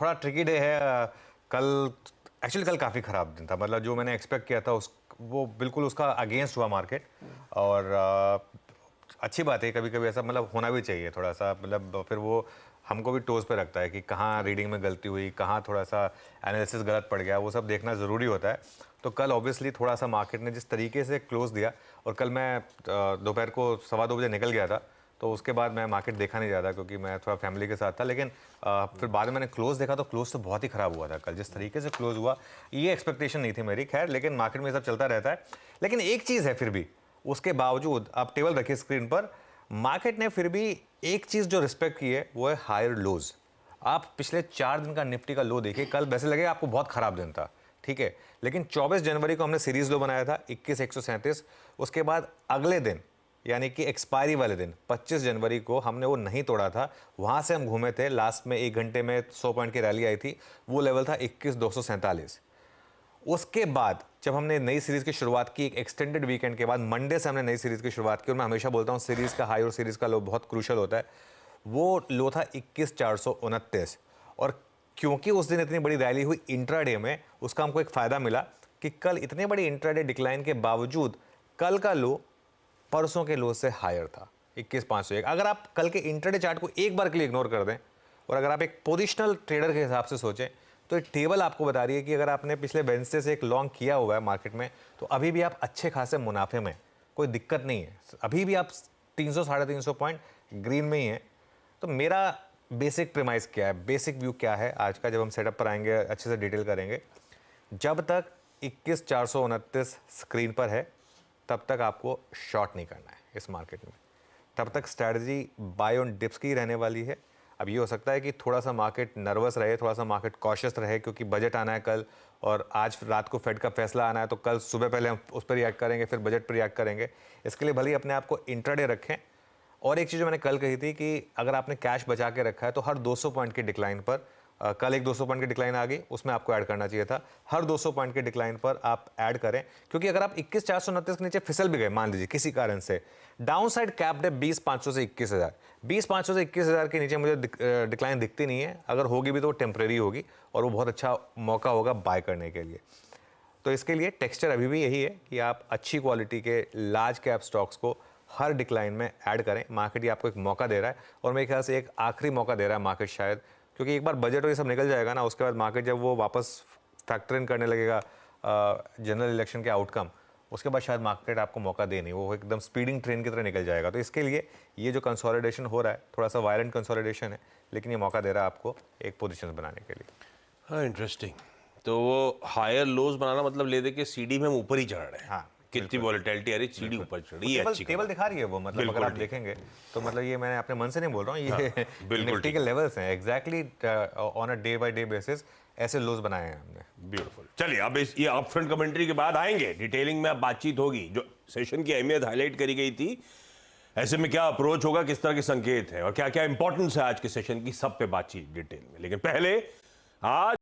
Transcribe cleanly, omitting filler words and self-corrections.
थोड़ा tricky day है। कल एक्चुअली कल काफ़ी ख़राब दिन था, मतलब जो मैंने एक्सपेक्ट किया था उस वो बिल्कुल उसका अगेंस्ट हुआ मार्केट। और अच्छी बात है, कभी कभी ऐसा मतलब होना भी चाहिए थोड़ा सा, मतलब फिर वो हमको भी टोज पे रखता है कि कहाँ रीडिंग में गलती हुई, कहाँ थोड़ा सा एनालिसिस गलत पड़ गया, वो सब देखना ज़रूरी होता है। तो कल ऑब्वियसली थोड़ा सा मार्केट ने जिस तरीके से क्लोज दिया, और कल मैं दोपहर को 2:15 निकल गया था, तो उसके बाद मैं मार्केट देखा नहीं ज़्यादा क्योंकि मैं थोड़ा फैमिली के साथ था। लेकिन फिर बाद में मैंने क्लोज देखा तो क्लोज तो बहुत ही ख़राब हुआ था कल, जिस तरीके से क्लोज हुआ ये एक्सपेक्टेशन नहीं थी मेरी। खैर, लेकिन मार्केट में ये सब चलता रहता है। लेकिन एक चीज़ है फिर भी, उसके बावजूद आप टेबल रखिए स्क्रीन पर, मार्केट ने फिर भी एक चीज़ जो रिस्पेक्ट की है वो है हायर लोज। आप पिछले 4 दिन का निफ्टी का लो देखिए, कल वैसे लगेगा आपको बहुत ख़राब दिन था, ठीक है, लेकिन 24 जनवरी को हमने सीरीज लो बनाया था 21,137। उसके बाद अगले दिन यानी कि एक्सपायरी वाले दिन 25 जनवरी को हमने वो नहीं तोड़ा था, वहां से हम घूमे थे। लास्ट में 1 घंटे में 100 पॉइंट की रैली आई थी, वो लेवल था 21,247। उसके बाद जब हमने नई सीरीज की शुरुआत की, एक एक्सटेंडेड वीकेंड के बाद मंडे से हमने नई सीरीज की शुरुआत की, और मैं हमेशा बोलता हूँ सीरीज का हाई और सीरीज का लो बहुत क्रूशल होता है। वो लो था 21,429, और क्योंकि उस दिन इतनी बड़ी रैली हुई इंट्राडे में, उसका हमको एक फ़ायदा मिला कि कल इतने बड़ी इंट्राडे डिक्लाइन के बावजूद कल का लो परसों के लो से हायर था 21,501। अगर आप कल के इंट्राडे चार्ट को एक बार के लिए इग्नोर कर दें, और अगर आप एक पोजिशनल ट्रेडर के हिसाब से सोचें, तो एक टेबल आपको बता रही है कि अगर आपने पिछले वेडनेसडे से एक लॉन्ग किया हुआ है मार्केट में, तो अभी भी आप अच्छे खासे मुनाफे में, कोई दिक्कत नहीं है। अभी भी आप 300 350 पॉइंट ग्रीन में ही हैं। तो मेरा बेसिक प्रेमाइस क्या है, बेसिक व्यू क्या है आज का, जब हम सेटअप पर आएंगे अच्छे से डिटेल करेंगे। जब तक 21,429 स्क्रीन पर है तब तक आपको शॉर्ट नहीं करना है इस मार्केट में, तब तक स्ट्रैटेजी बाय ऑन डिप्स की रहने वाली है। अब ये हो सकता है कि थोड़ा सा मार्केट नर्वस रहे, थोड़ा सा मार्केट कॉशियस रहे, क्योंकि बजट आना है कल, और आज रात को फेड का फैसला आना है, तो कल सुबह पहले हम उस पर रिएक्ट करेंगे, फिर बजट पर रिएक्ट करेंगे। इसके लिए भले ही अपने आप को इंट्राडे रखें। और एक चीज़ जो मैंने कल कही थी कि अगर आपने कैश बचा के रखा है तो हर 200 पॉइंट की डिक्लाइन पर, कल एक 200 पॉइंट की डिक्लाइन आ गई, उसमें आपको ऐड करना चाहिए था। हर 200 पॉइंट की डिक्लाइन पर आप ऐड करें, क्योंकि अगर आप 21,429 के नीचे फिसल भी गए, मान लीजिए किसी कारण से, डाउन साइड कैप्ड है 20,500 से 21,000, 20,500 से 21,000 के नीचे मुझे डिक्लाइन दिखती नहीं है। अगर होगी भी तो वो टेम्प्रेरी होगी, और वो बहुत अच्छा मौका होगा बाय करने के लिए। तो इसके लिए टेक्सचर अभी भी यही है कि आप अच्छी क्वालिटी के लार्ज कैप स्टॉक्स को हर डिक्लाइन में ऐड करें। मार्केट ये आपको एक मौका दे रहा है, और मेरे ख्याल से एक आखिरी मौका दे रहा है मार्केट शायद, क्योंकि एक बार बजट और ये सब निकल जाएगा ना, उसके बाद मार्केट जब वो वापस फैक्टर इन करने लगेगा जनरल इलेक्शन के आउटकम, उसके बाद शायद मार्केट आपको मौका दे नहीं, वो एकदम स्पीडिंग ट्रेन की तरह निकल जाएगा। तो इसके लिए ये जो कंसोलिडेशन हो रहा है, थोड़ा सा वायलेंट कंसोलिडेशन है, लेकिन ये मौका दे रहा है आपको एक पोजीशन बनाने के लिए। हाँ, इंटरेस्टिंग। तो वो हायर लोज बनाना मतलब ले दे के सीढ़ी में हम ऊपर ही चढ़ रहे हैं। हाँ, कितनी वॉलेटिलिटी आ रही, सीढ़ी ऊपर चढ़ रही है। अच्छी टेबल दिखा रही है वो, मतलब अगर आप देखेंगे तो, मतलब ये मैंने अपने मन से नहीं बोल रहा हूँ, ये निफ्टी के लेवल्स हैं exactly on a day by day basis, ऐसे लोज बनाए हैं हमने। ब्यूटीफुल। चलिए, अब ये अपफ्रंट कमेंट्री के बाद आएंगे डिटेलिंग में, अब बातचीत होगी। जो सेशन की अहमियत हाईलाइट करी गई थी, ऐसे में क्या अप्रोच होगा, किस तरह के संकेत है, और क्या क्या इंपॉर्टेंस है आज के सेशन की, सब पे बातचीत डिटेल में। लेकिन पहले आज